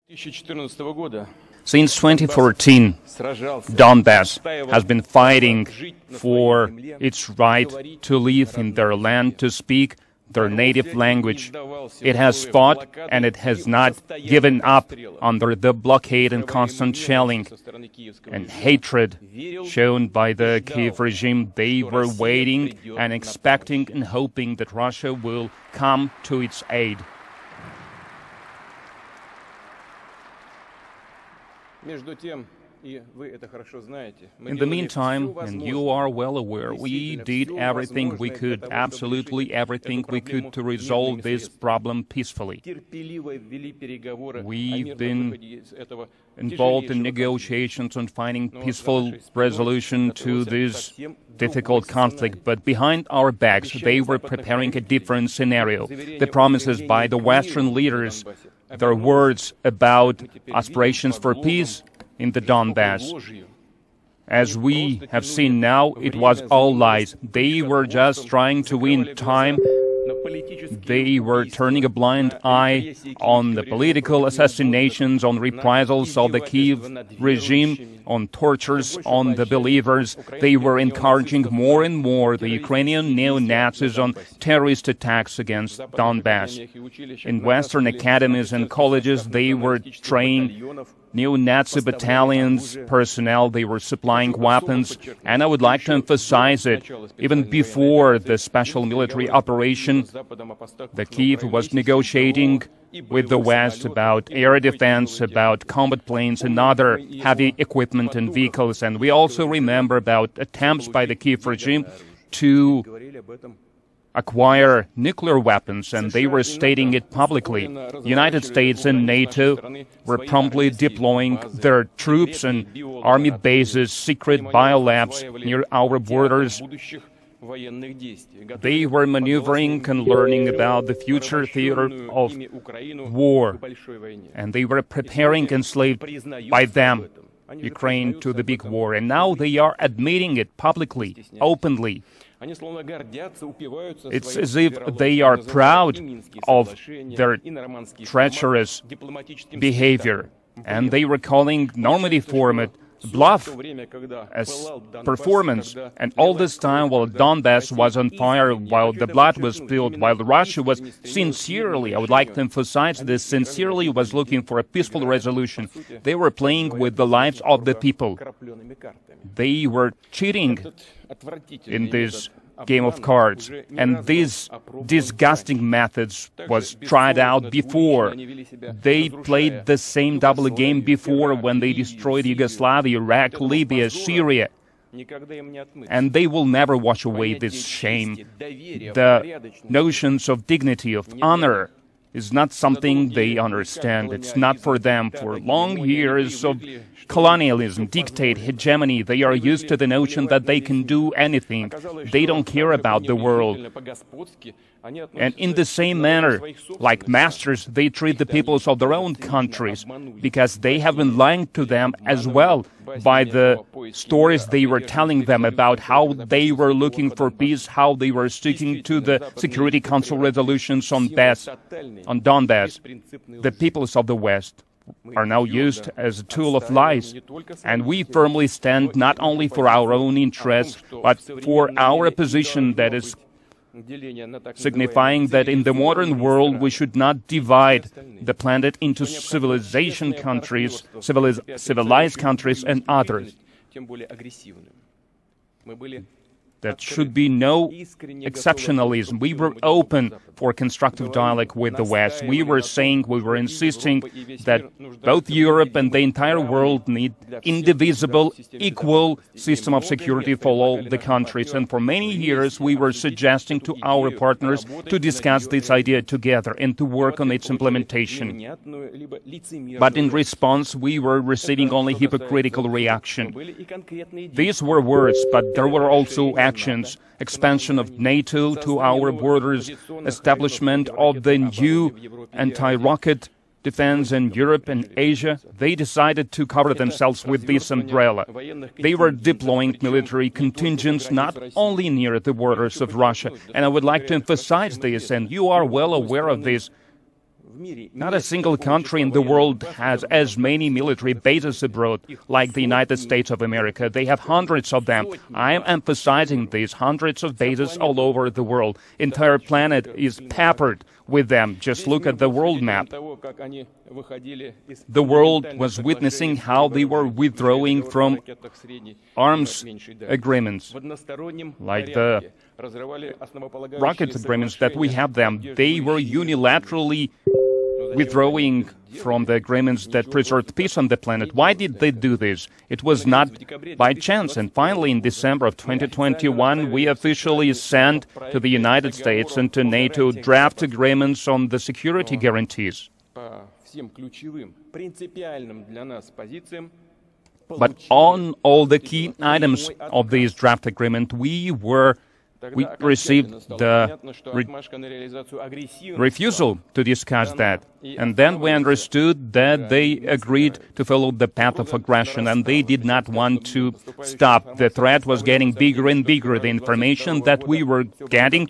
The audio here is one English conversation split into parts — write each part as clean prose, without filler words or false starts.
Since 2014, Donbass has been fighting for its right to live in their land, to speak their native language. It has fought and it has not given up under the blockade and constant shelling and hatred shown by the Kiev regime. They were waiting and expecting and hoping that Russia will come to its aid. In the meantime, and you are well aware, we did everything we could, absolutely everything we could, to resolve this problem peacefully. We've been involved in negotiations on finding peaceful resolution to this difficult conflict, but behind our backs they were preparing a different scenario. The promises by the Western leaders, their words about aspirations for peace in the Donbass. As we have seen now, it was all lies. They were just trying to win time. They were turning a blind eye on the political assassinations, on reprisals of the Kiev regime, on tortures on the believers. They were encouraging more and more the Ukrainian neo-Nazis on terrorist attacks against Donbass. In Western academies and colleges, they were training neo-Nazi battalions, personnel, they were supplying weapons, and I would like to emphasize it, even before the special military operation, the Kiev was negotiating with the West about air defense, about combat planes and other heavy equipment and vehicles, and we also remember about attempts by the Kiev regime to acquire nuclear weapons, and they were stating it publicly. The United States and NATO were promptly deploying their troops and army bases, secret biolabs near our borders. They were maneuvering and learning about the future theater of war, and they were preparing, enslaved by them, Ukraine to the big war, and now they are admitting it publicly, openly. It's as if they are proud of their treacherous behavior, and they were calling Normandy format bluff as performance. And all this time, while Donbass was on fire, while the blood was spilled, while Russia was sincerely, I would like to emphasize this, sincerely was looking for a peaceful resolution, they were playing with the lives of the people. They were cheating in this game of cards, and these disgusting methods was tried out before. They played the same double game before when they destroyed Yugoslavia, Iraq, Libya, Syria, and they will never wash away this shame. The notions of dignity, of honor, is not something they understand. It's not for them. For long years of colonialism, dictate, hegemony, they are used to the notion that they can do anything. They don't care about the world. And in the same manner, like masters, they treat the peoples of their own countries, because they have been lying to them as well by the stories they were telling them about how they were looking for peace, how they were sticking to the Security Council resolutions on Donbass. The peoples of the West are now used as a tool of lies, and we firmly stand not only for our own interests, but for our position that is signifying that in the modern world we should not divide the planet into civilized countries and others. There should be no exceptionalism. We were open for constructive dialogue with the West. We were insisting that both Europe and the entire world need indivisible, equal system of security for all the countries. And for many years, we were suggesting to our partners to discuss this idea together and to work on its implementation. But in response, we were receiving only hypocritical reaction. These were words, but there were also actions. Expansion of NATO to our borders, establishment of the new anti-rocket defense in Europe and Asia. They decided to cover themselves with this umbrella. They were deploying military contingents not only near the borders of Russia, and I would like to emphasize this, and you are well aware of this. Not a single country in the world has as many military bases abroad like the United States of America. They have hundreds of them. I am emphasizing these hundreds of bases all over the world. Entire planet is peppered with them. Just look at the world map. The world was witnessing how they were withdrawing from arms agreements, like the rocket agreements that we have them. They were unilaterally withdrawing from the agreements that preserved peace on the planet. Why did they do this? It was not by chance. And finally, in December of 2021, we officially sent to the United States and to NATO draft agreements on the security guarantees. But on all the key items of this draft agreement, we received the refusal to discuss that. And then we understood that they agreed to follow the path of aggression, and they did not want to stop. The threat was getting bigger and bigger. The information that we were getting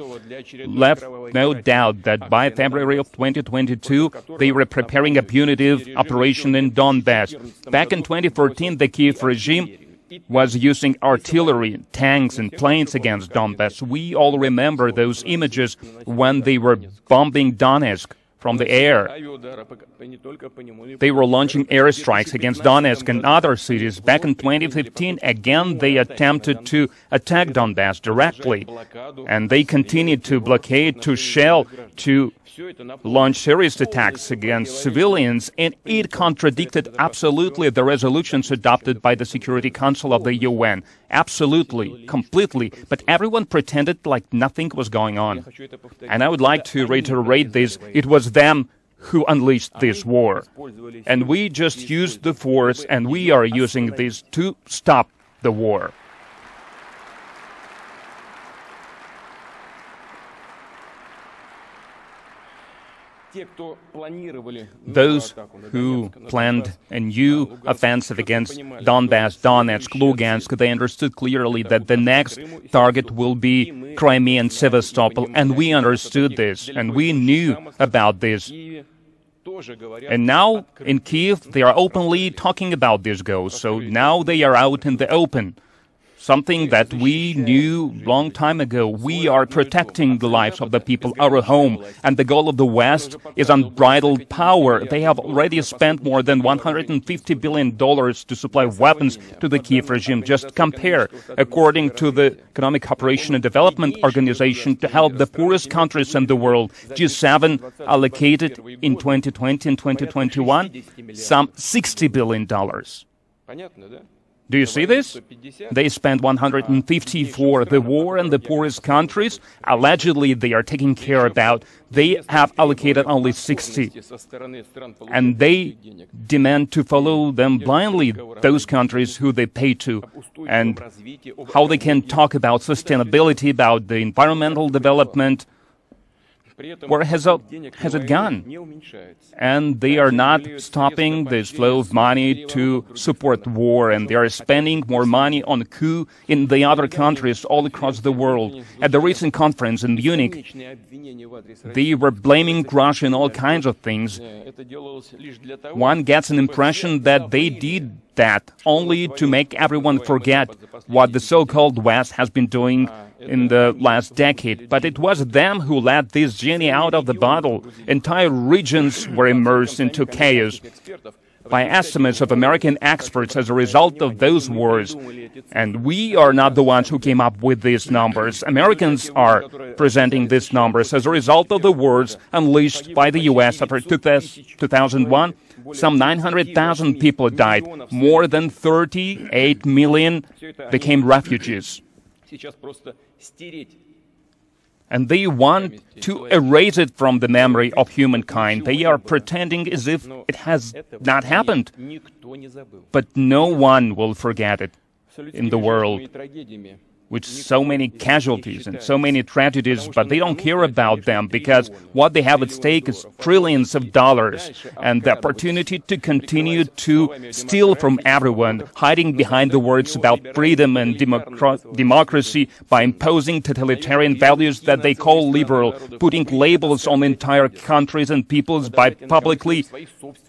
left no doubt that by February of 2022, they were preparing a punitive operation in Donbass. Back in 2014, the Kiev regime was using artillery, tanks and planes against Donbass. We all remember those images when they were bombing Donetsk from the air. They were launching airstrikes against Donetsk and other cities. Back in 2015, again, they attempted to attack Donbass directly. And they continued to blockade, to shell, to launch serious attacks against civilians, and it contradicted absolutely the resolutions adopted by the Security Council of the UN. Absolutely, completely. But everyone pretended like nothing was going on. And I would like to reiterate this. It was them who unleashed this war. And we just used the force, and we are using this to stop the war. Those who planned a new offensive against Donbass, Donetsk, Lugansk, they understood clearly that the next target will be Crimea and Sevastopol, and we understood this, and we knew about this. And now, in Kiev, they are openly talking about this goal, so now they are out in the open. Something that we knew long time ago. We are protecting the lives of the people, our home, and the goal of the West is unbridled power. They have already spent more than $150 billion to supply weapons to the Kiev regime. Just compare. According to the Economic Cooperation and Development Organization, to help the poorest countries in the world, G7 allocated in 2020 and 2021 some $60 billion. Do you see this? They spent 150 for the war and the poorest countries. Allegedly, they are taking care about. They have allocated only 60. And they demand to follow them blindly, those countries who they pay to. And how they can talk about sustainability, about the environmental development. Where has it gone? And they are not stopping this flow of money to support war, and they are spending more money on coup in the other countries all across the world. At the recent conference in Munich, they were blaming Russia in all kinds of things. One gets an impression that they did that only to make everyone forget what the so-called West has been doing in the last decade. But it was them who let this genie out of the bottle. Entire regions were immersed into chaos by estimates of American experts as a result of those wars. And we are not the ones who came up with these numbers. Americans are presenting these numbers as a result of the wars unleashed by the U.S. after 2001. Some 900,000 people died. More than 38 million became refugees. And they want to erase it from the memory of humankind. They are pretending as if it has not happened. But no one will forget it in the world. with so many casualties and so many tragedies, but they don't care about them because what they have at stake is trillions of dollars and the opportunity to continue to steal from everyone, hiding behind the words about freedom and democracy by imposing totalitarian values that they call liberal, putting labels on entire countries and peoples by publicly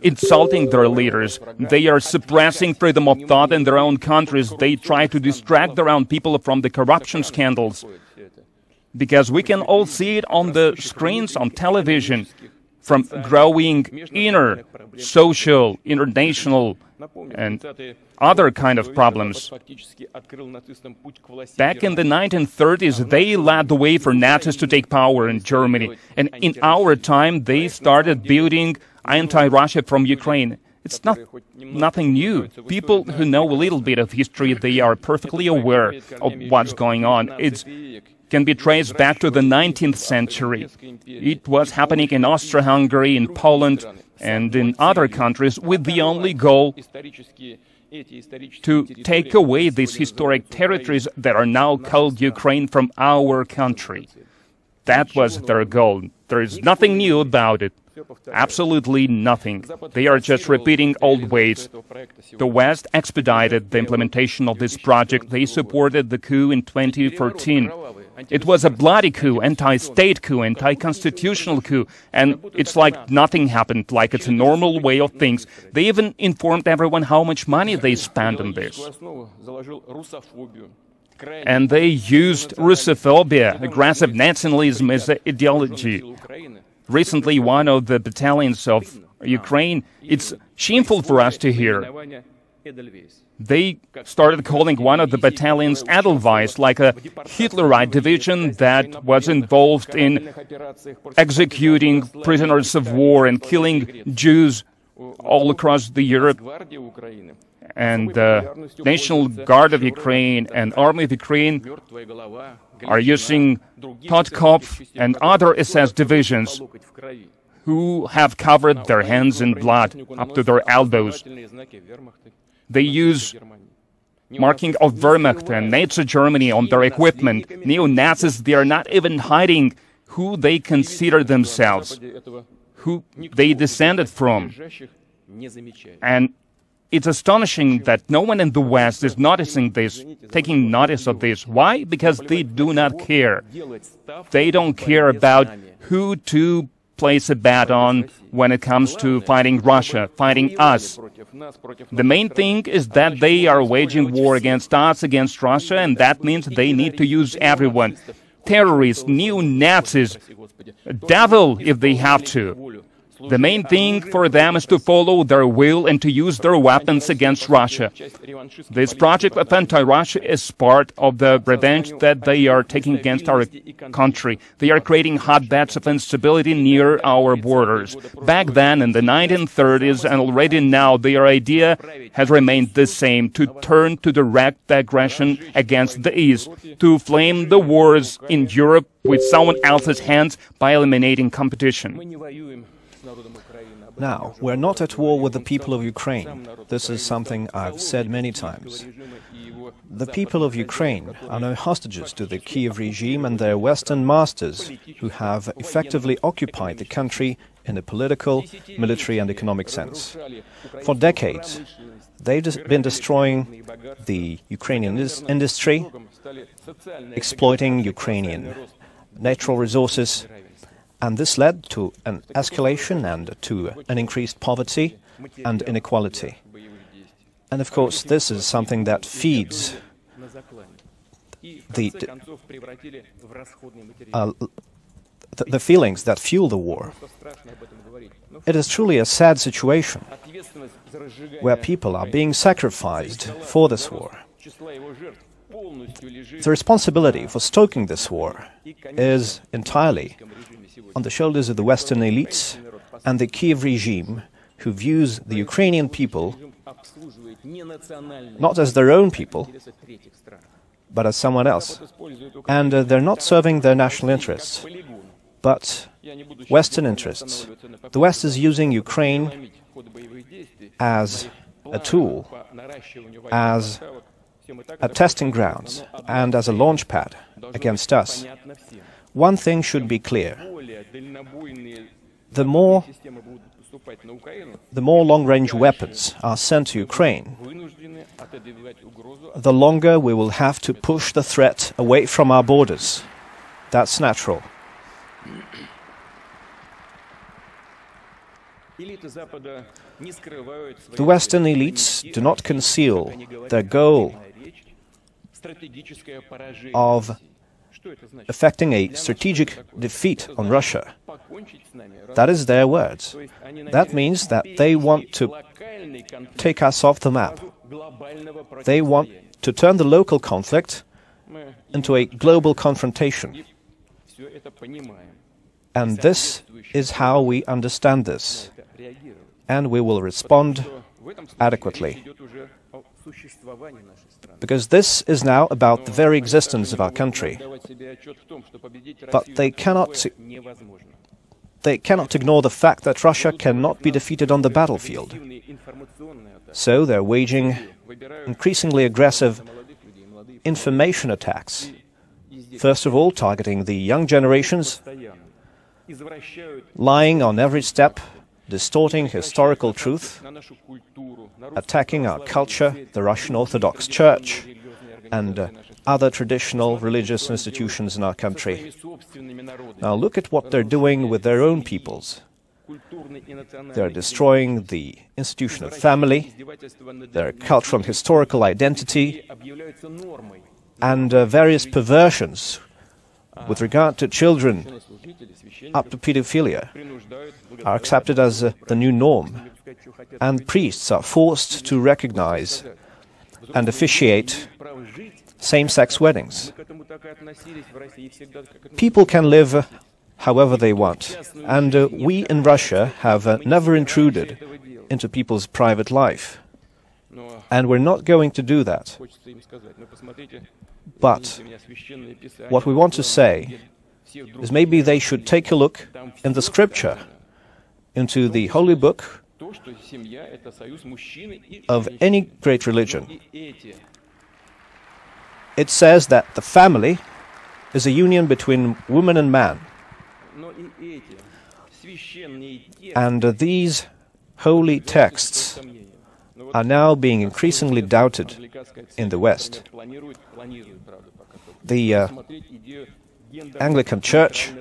insulting their leaders. They are suppressing freedom of thought in their own countries. They try to distract their own people from the corruption scandals, because we can all see it on the screens on television, from growing inner, social, international, and other kind of problems. Back in the 1930s, they led the way for Nazis to take power in Germany, and in our time, they started building anti-Russia from Ukraine. It's nothing new. People who know a little bit of history, they are perfectly aware of what's going on. It can be traced back to the 19th century. It was happening in Austria-Hungary, in Poland, and in other countries with the only goal to take away these historic territories that are now called Ukraine from our country. That was their goal. There is nothing new about it. Absolutely nothing. They are just repeating old ways. The West expedited the implementation of this project. They supported the coup in 2014. It was a bloody coup, anti-state coup, anti-constitutional coup, and it's like nothing happened, like it's a normal way of things. They even informed everyone how much money they spent on this. And they used Russophobia, aggressive nationalism, as an ideology. Recently, one of the battalions of Ukraine, it's shameful for us to hear. They started calling one of the battalions Edelweiss, like a Hitlerite division that was involved in executing prisoners of war and killing Jews all across Europe. And the National Guard of Ukraine and Army of Ukraine are using Podkop and other SS divisions who have covered their hands in blood up to their elbows. They use marking of Wehrmacht and Nazi Germany on their equipment. Neo-Nazis, they are not even hiding who they consider themselves, who they descended from. And it's astonishing that no one in the West is noticing this, taking notice of this. Why? Because they do not care. They don't care about who to place a bet on when it comes to fighting Russia, fighting us. The main thing is that they are waging war against us, against Russia, and that means they need to use everyone. Terrorists, neo-Nazis, devil if they have to. The main thing for them is to follow their will and to use their weapons against Russia. This project of anti-Russia is part of the revenge that they are taking against our country. They are creating hotbeds of instability near our borders. Back then, in the 1930s, and already now, their idea has remained the same, to turn to direct aggression against the East, to flame the wars in Europe with someone else's hands by eliminating competition. Now, we're not at war with the people of Ukraine. This is something I've said many times. The people of Ukraine are no hostages to the Kiev regime and their Western masters, who have effectively occupied the country in a political, military and economic sense. For decades, they've been destroying the Ukrainian industry, exploiting Ukrainian natural resources, and this led to an escalation and to an increased poverty and inequality. And of course, this is something that feeds the feelings that fuel the war. It is truly a sad situation where people are being sacrificed for this war. The responsibility for stoking this war is entirely on the shoulders of the Western elites and the Kiev regime, who views the Ukrainian people not as their own people, but as someone else. And they're not serving their national interests, but Western interests. The West is using Ukraine as a tool, as at testing grounds and as a launch pad against us. One thing should be clear. The more long-range weapons are sent to Ukraine, the longer we will have to push the threat away from our borders. That's natural. The Western elites do not conceal their goal of effecting a strategic defeat on Russia. That is their words. That means that they want to take us off the map. They want to turn the local conflict into a global confrontation. And this is how we understand this. And we will respond adequately. Because this is now about the very existence of our country. But they cannot ignore the fact that Russia cannot be defeated on the battlefield. So they're waging increasingly aggressive information attacks. First of all, targeting the young generations, lying on every step, distorting historical truth, attacking our culture, the Russian Orthodox Church, and other traditional religious institutions in our country. Now look at what they're doing with their own peoples. They're destroying the institution of family, their cultural and historical identity, and various perversions with regard to children up to pedophilia are accepted as the new norm, and priests are forced to recognize and officiate same-sex weddings. People can live however they want, and we in Russia have never intruded into people's private life, and we're not going to do that. But what we want to say is maybe they should take a look in the scripture, into the holy book of any great religion. It says that the family is a union between woman and man. And these holy texts are now being increasingly doubted in the West. The Anglican Church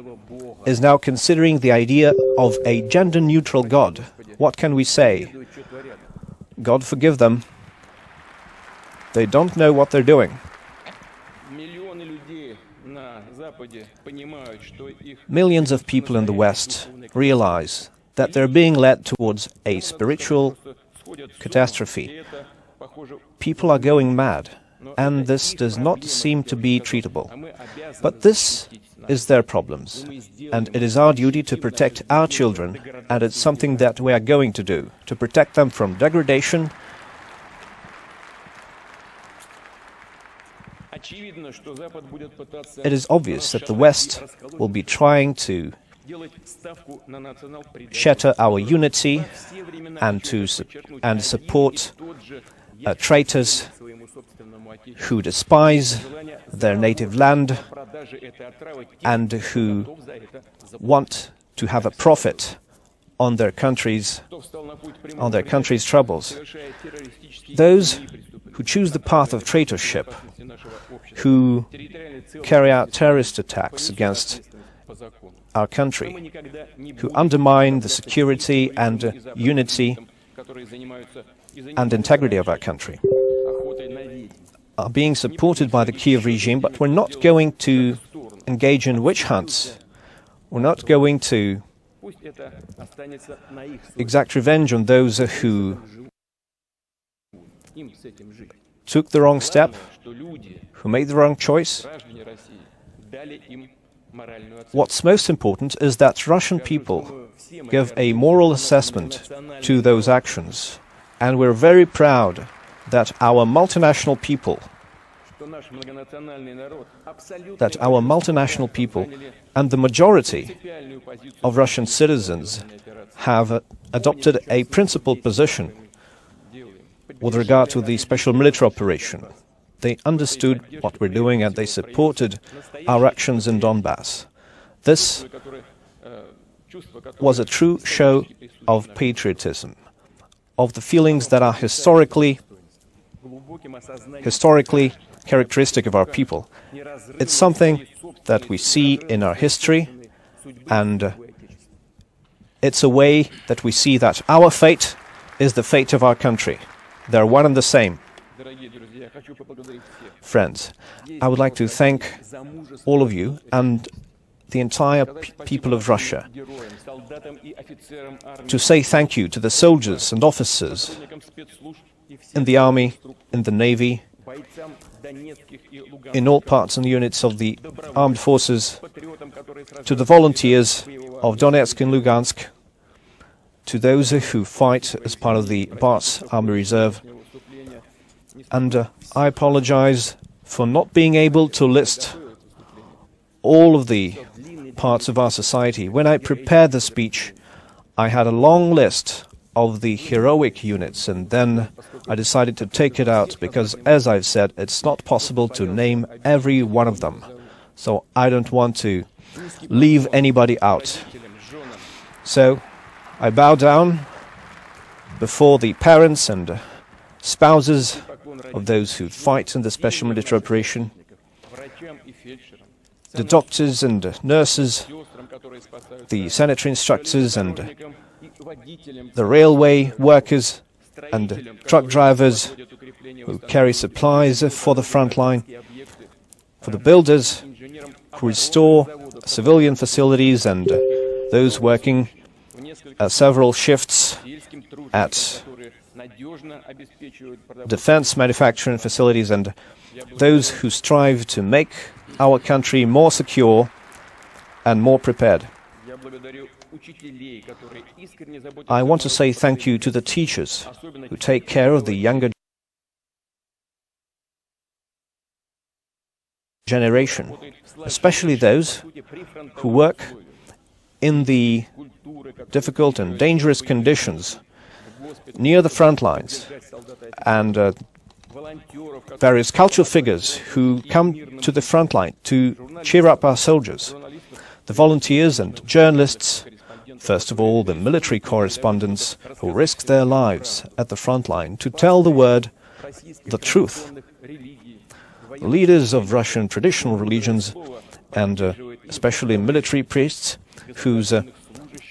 is now considering the idea of a gender-neutral God. What can we say? God forgive them. They don't know what they're doing. Millions of people in the West realize that they're being led towards a spiritual catastrophe. People are going mad, and this does not seem to be treatable. But this is their problems, and it is our duty to protect our children, and it's something that we are going to do, to protect them from degradation. It is obvious that the West will be trying to shatter our unity and support traitors who despise their native land and who want to have a profit on their country's troubles. Those who choose the path of traitorship, who carry out terrorist attacks against our country, who undermine the security and unity and integrity of our country, are being supported by the Kiev regime, but we're not going to engage in witch hunts. We're not going to exact revenge on those who took the wrong step, who made the wrong choice. What's most important is that Russian people give a moral assessment to those actions, and we're very proud that our multinational people and the majority of Russian citizens have adopted a principled position with regard to the special military operation. They understood what we're doing and they supported our actions in Donbass. This was a true show of patriotism, of the feelings that are historically characteristic of our people. It's something that we see in our history, and it's a way that we see that our fate is the fate of our country. They're one and the same. Friends, I would like to thank all of you and the entire people of Russia, to say thank you to the soldiers and officers in the army, in the navy, in all parts and units of the armed forces, to the volunteers of Donetsk and Lugansk, to those who fight as part of the Barts Army Reserve. And I apologize for not being able to list all of the parts of our society. When I prepared the speech, I had a long list of the heroic units, and then I decided to take it out because, as I've said, it's not possible to name every one of them. So I don't want to leave anybody out. So I bow down before the parents and spouses of those who fight in the special military operation, the doctors and nurses, the sanitary instructors and the railway workers and truck drivers who carry supplies for the front line, for the builders who restore civilian facilities and those working several shifts at defense manufacturing facilities, and those who strive to make our country more secure and more prepared. I want to say thank you to the teachers who take care of the younger generation, especially those who work in the difficult and dangerous conditions near the front lines, and various cultural figures who come to the front line to cheer up our soldiers, the volunteers and journalists, first of all the military correspondents who risk their lives at the front line to tell the word, the truth, the leaders of Russian traditional religions, and especially military priests whose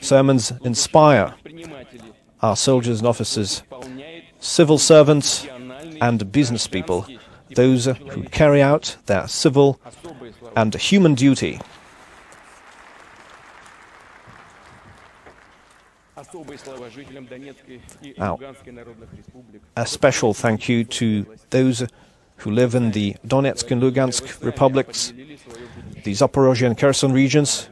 sermons inspire our soldiers and officers, civil servants and business people, those who carry out their civil and human duty. Now, a special thank you to those who live in the Donetsk and Lugansk republics, the Zaporozhye and Kherson regions.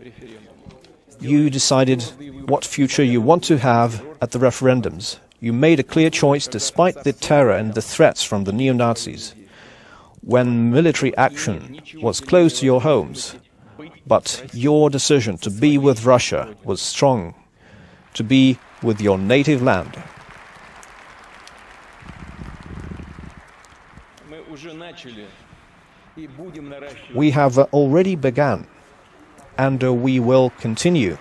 You decided what future you want to have at the referendums. You made a clear choice despite the terror and the threats from the neo-Nazis. When military action was close to your homes, but your decision to be with Russia was strong, to be with your native land. We have already begun, and we will continue.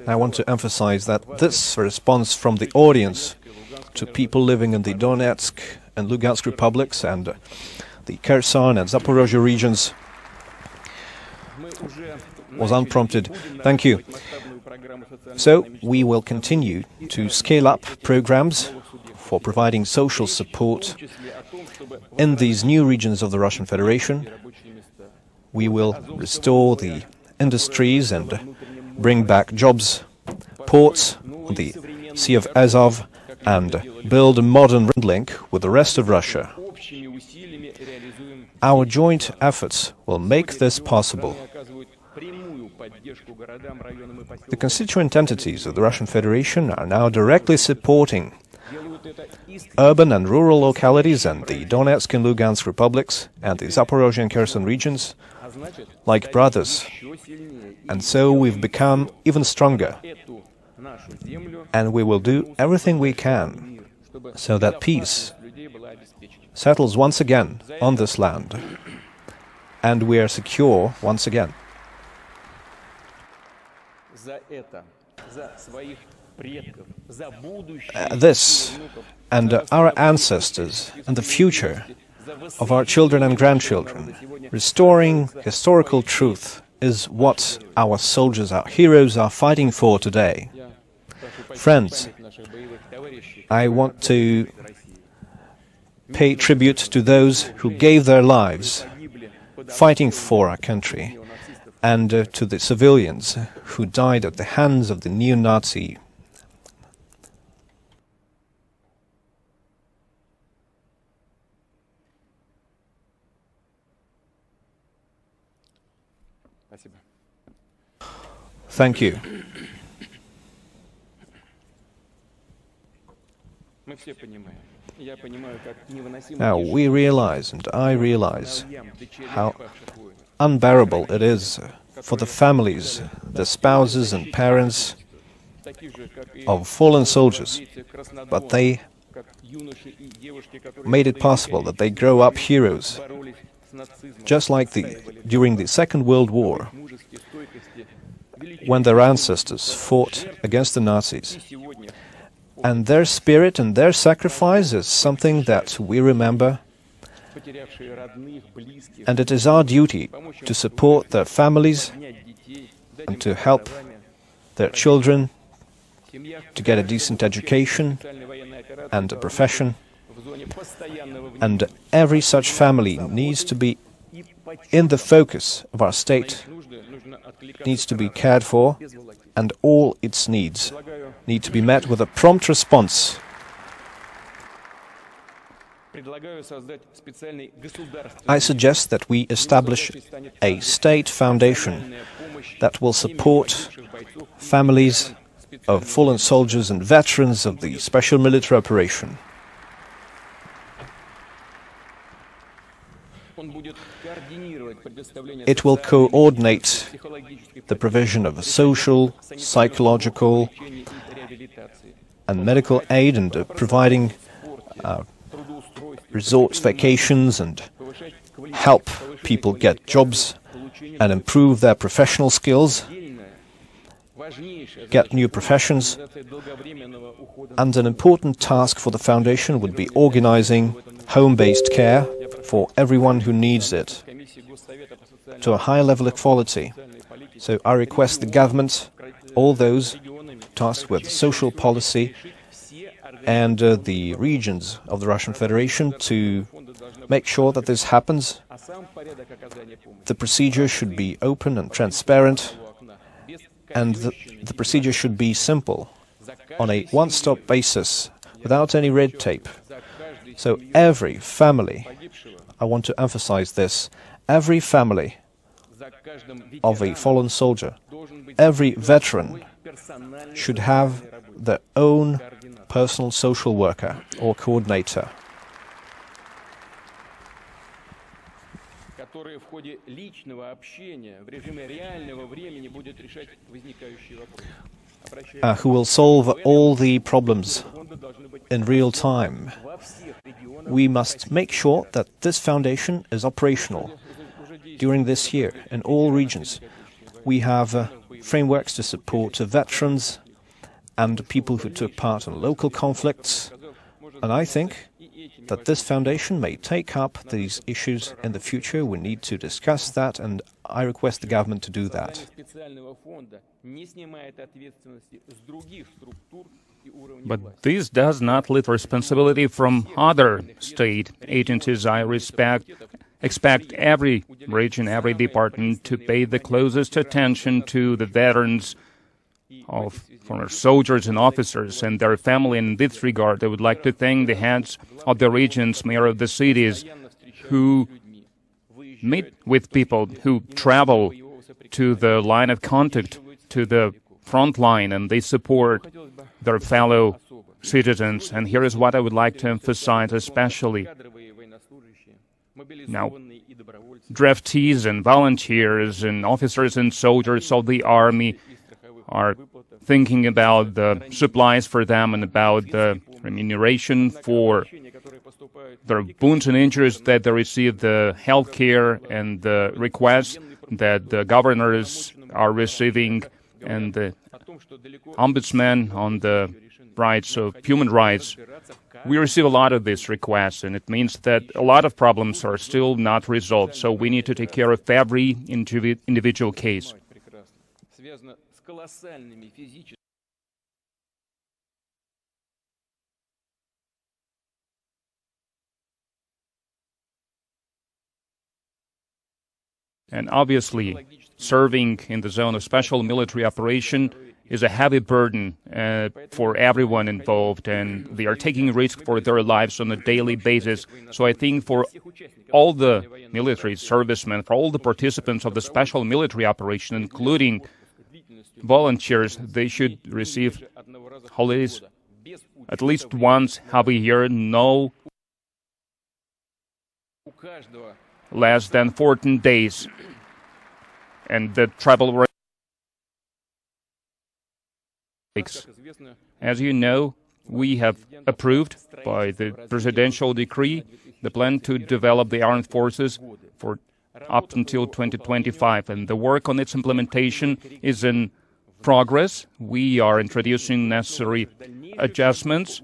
I want to emphasize that this response from the audience to people living in the Donetsk and Lugansk republics and the Kherson and Zaporozhye regions was unprompted. Thank you. So we will continue to scale up programs for providing social support in these new regions of the Russian Federation. We will restore the industries and bring back jobs, ports on the Sea of Azov, and build a modern link with the rest of Russia. Our joint efforts will make this possible. The constituent entities of the Russian Federation are now directly supporting urban and rural localities and the Donetsk and Lugansk republics and the Zaporozhye and Kherson regions like brothers. And so we've become even stronger. And we will do everything we can so that peace settles once again on this land and we are secure once again. This and our ancestors and the future of our children and grandchildren, restoring historical truth, is what our soldiers, our heroes, are fighting for today. Friends, I want to pay tribute to those who gave their lives fighting for our country, and to the civilians who died at the hands of the neo-Nazi. Thank you. Now, we realize, and I realize, how unbearable it is for the families, the spouses and parents of fallen soldiers, but they made it possible that they grow up heroes, just like during the Second World War, when their ancestors fought against the Nazis. And their spirit and their sacrifice is something that we remember, and it is our duty to support their families and to help their children to get a decent education and a profession. And every such family needs to be in the focus of our state, needs to be cared for, and all its needs need to be met with a prompt response. I suggest that we establish a state foundation that will support families of fallen soldiers and veterans of the special military operation. It will coordinate the provision of social, psychological and medical aid, and providing resorts, vacations, and help people get jobs and improve their professional skills, get new professions. And an important task for the foundation would be organizing home-based care for everyone who needs it to a high level of quality. So I request the government, all those tasked with social policy, and the regions of the Russian Federation to make sure that this happens. The procedure should be open and transparent, and the procedure should be simple, on a one-stop basis, without any red tape. So every family, I want to emphasize this, every family of a fallen soldier, every veteran should have their own personal social worker or coordinator, who will solve all the problems in real time. We must make sure that this foundation is operational during this year in all regions. We have frameworks to support veterans and people who took part in local conflicts, and I think that this foundation may take up these issues in the future. We need to discuss that, and I request the government to do that. But this does not lift responsibility from other state agencies. I expect every region, every department to pay the closest attention to the veterans of former soldiers and officers and their family. In this regard, I would like to thank the heads of the regions, mayor of the cities, who meet with people, who travel to the line of contact, to the front line, and they support their fellow citizens. And here is what I would like to emphasize especially. Now, draftees and volunteers and officers and soldiers of the army are thinking about the supplies for them and about the remuneration for their wounds and injuries that they receive, the health care and the requests that the governors are receiving, and the ombudsman on the rights of human rights. We receive a lot of these requests, and it means that a lot of problems are still not resolved, so we need to take care of every individual case. And obviously, serving in the zone of special military operation is a heavy burden for everyone involved, and they are taking risk for their lives on a daily basis. So I think for all the military servicemen, for all the participants of the special military operation, including volunteers, they should receive holidays at least once every year, no less than 14 days. And the travel breaks. As you know, we have approved by the presidential decree the plan to develop the armed forces for up until 2025, and the work on its implementation is in progress. We are introducing necessary adjustments